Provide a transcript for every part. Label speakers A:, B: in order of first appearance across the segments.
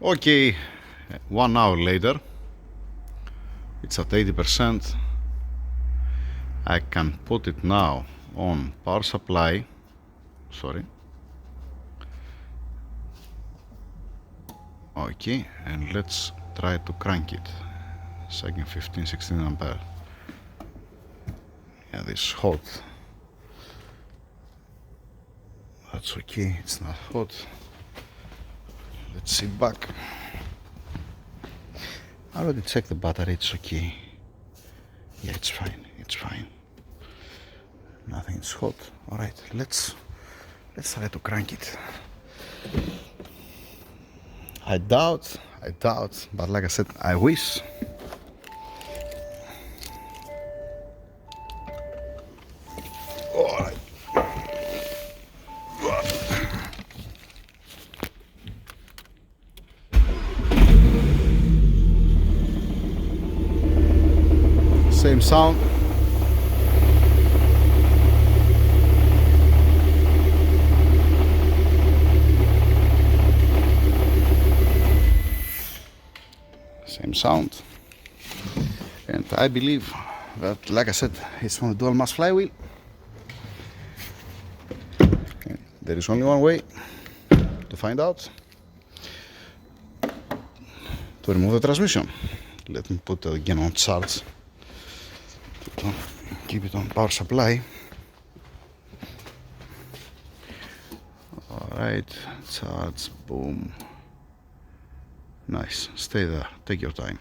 A: Okay, 1 hour later, it's at 80%. I can put it now on power supply. Sorry. Okay, and let's try to crank it. Second 15-16 ampere. Yeah, this is hot. That's okay, it's not hot. Let's see back. I already checked the battery, it's okay. Yeah, it's fine, it's fine. Nothing is hot. Alright, let's try to crank it. I doubt, but like I said, I wish. Alright. Same sound. Same sound. And I believe that, like I said, it's from the dual mass flywheel. And there is only one way to find out. To remove the transmission. Let me put it again on charge. Keep it on power supply. Alright, charge, boom. Nice, stay there, take your time.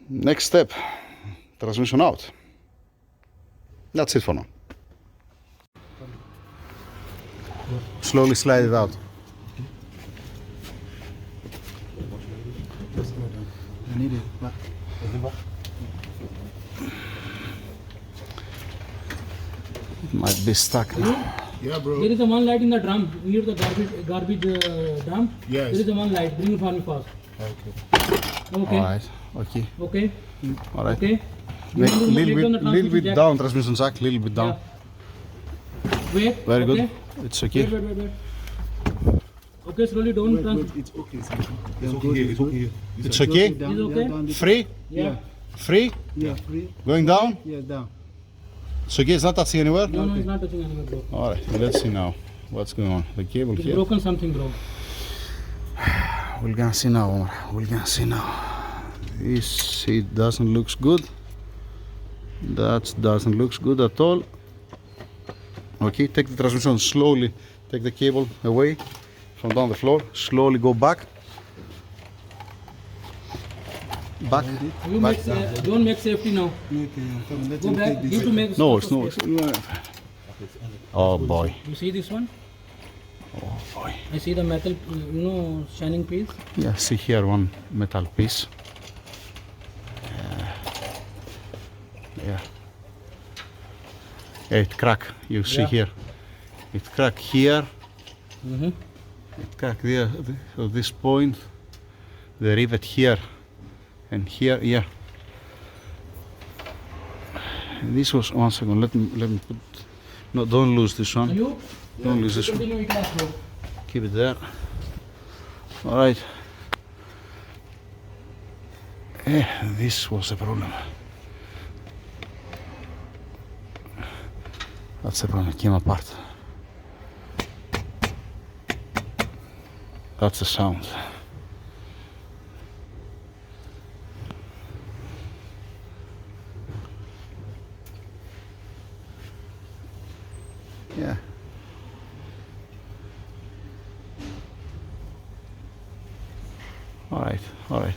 A: Next step, transmission out. That's it for now. Slowly slide it out.
B: I need it.
A: It might be stuck now.
B: Yeah, bro.
C: There is a one light in the drum near the garbage drum.
B: Yes.
C: There is a one light. Bring it for me fast.
B: Okay.
C: Okay.
A: Alright, okay.
C: Okay.
A: Alright.
C: Okay.
A: Make
C: You want to make on the
A: little bit
C: transmission
A: down, transmission jack, little bit down.
C: Yeah. Wait.
A: Very
C: okay.
A: good. It's okay.
C: Wait. Okay, slowly down.
B: It's okay. It's okay here. It's okay here.
A: It's okay?
C: Is okay?
A: Free?
C: Yeah.
A: Free?
B: Yeah, free.
A: Going down?
B: Yeah, down.
A: It's okay, it's not touching anywhere?
C: No, it's not touching anywhere, bro.
A: Alright, let's see now what's going on. The cable
C: It's
A: here.
C: broken something, bro.
A: We're gonna see now, Omar. We're gonna see now. This, it doesn't look good. That doesn't look good at all. Okay, take the transmission slowly. Take the cable away from down the floor. Slowly go back. Back.
C: You
A: Back.
C: don't make safety now.
B: Okay, come. Let
C: Go
B: him
C: back.
B: take
C: You
B: this.
C: to make.
A: No, it's no. Oh boy.
C: You see this one?
A: Oh boy.
C: I see the metal, shining piece.
A: Yeah, see here one metal piece. Yeah. It crack. You see
C: Yeah.
A: here. It crack here.
C: Mm-hmm.
A: It crack there. So this point, the rivet here, and here. Yeah. And this was 1 second. Let me put. No, don't lose this one.
C: You?
A: Don't lose this one.
C: Continue with that, bro.
A: Keep it there. All right. This was the problem. That's the problem. It came apart. That's the sound. Yeah. All right.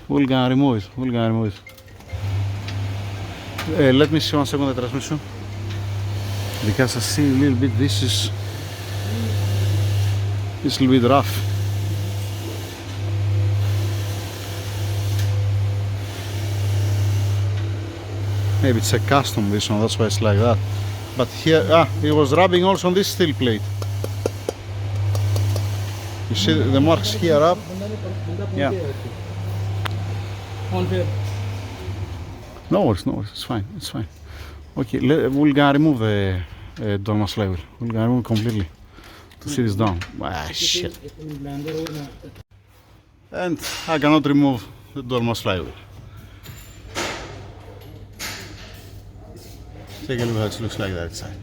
A: We're gonna remove it. Let me see 1 second the transmission, because I see a little bit. This is a little bit rough. Maybe it's a custom this one. That's why it's like that. But here, it was rubbing also on this steel plate. You see the marks here up? Yeah.
C: On here.
A: No worries, it's fine. Okay, we're gonna remove the dormouse level. We're gonna remove it completely. to sit this down. Ah, shit.
C: Lander over.
A: And I cannot remove the Dormouse flywheel. Take a look how it looks like that side.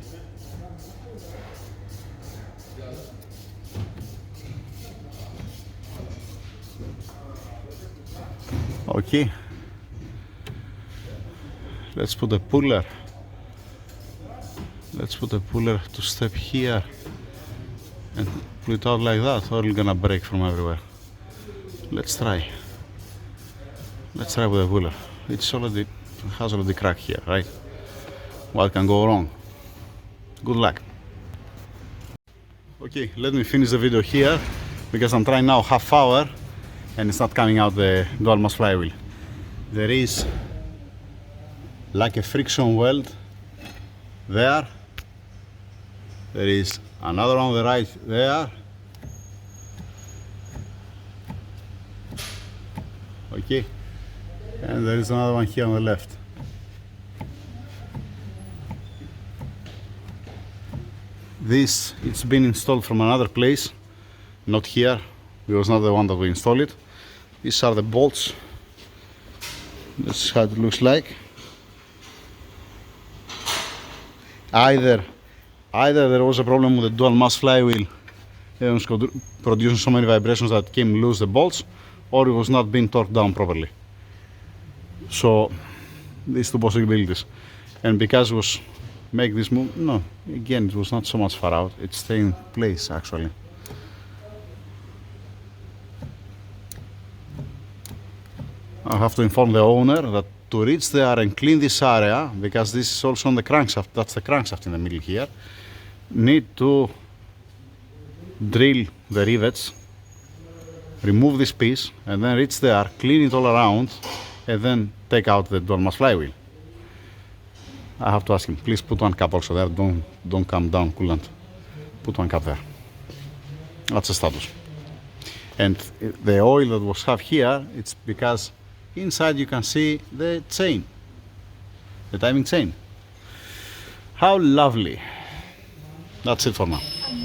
A: Okay. Let's put a puller. Let's put a puller to step here and pull it out like that, or it's gonna break from everywhere. Let's try. Let's try with a puller. It has already cracked here, right? What can go wrong? Good luck. Okay, let me finish the video here because I'm trying now half hour and it's not coming out the dual mass flywheel. There is like a friction weld there. There is another one on the right there. Okay, and there is another one here on the left. This, it's been installed from another place, not here. It was not the one that we installed it. These are the bolts. This is how it looks like. Either there was a problem with the dual mass flywheel, it was producing so many vibrations that came loose the bolts, or it was not being torqued down properly. So these two possibilities. And because it was make this move, no, again it was not so much far out, it stayed in place actually. I have to inform the owner that to reach there and clean this area, because this is also on the crankshaft, that's the crankshaft in the middle here, need to drill the rivets, remove this piece, and then reach there, clean it all around, and then take out the dual mass flywheel. I have to ask him, please put one cap also there, don't come down coolant. Put one cap there. That's the status. And the oil that was have here, it's because inside you can see the chain, the timing chain. How lovely. That's it for now.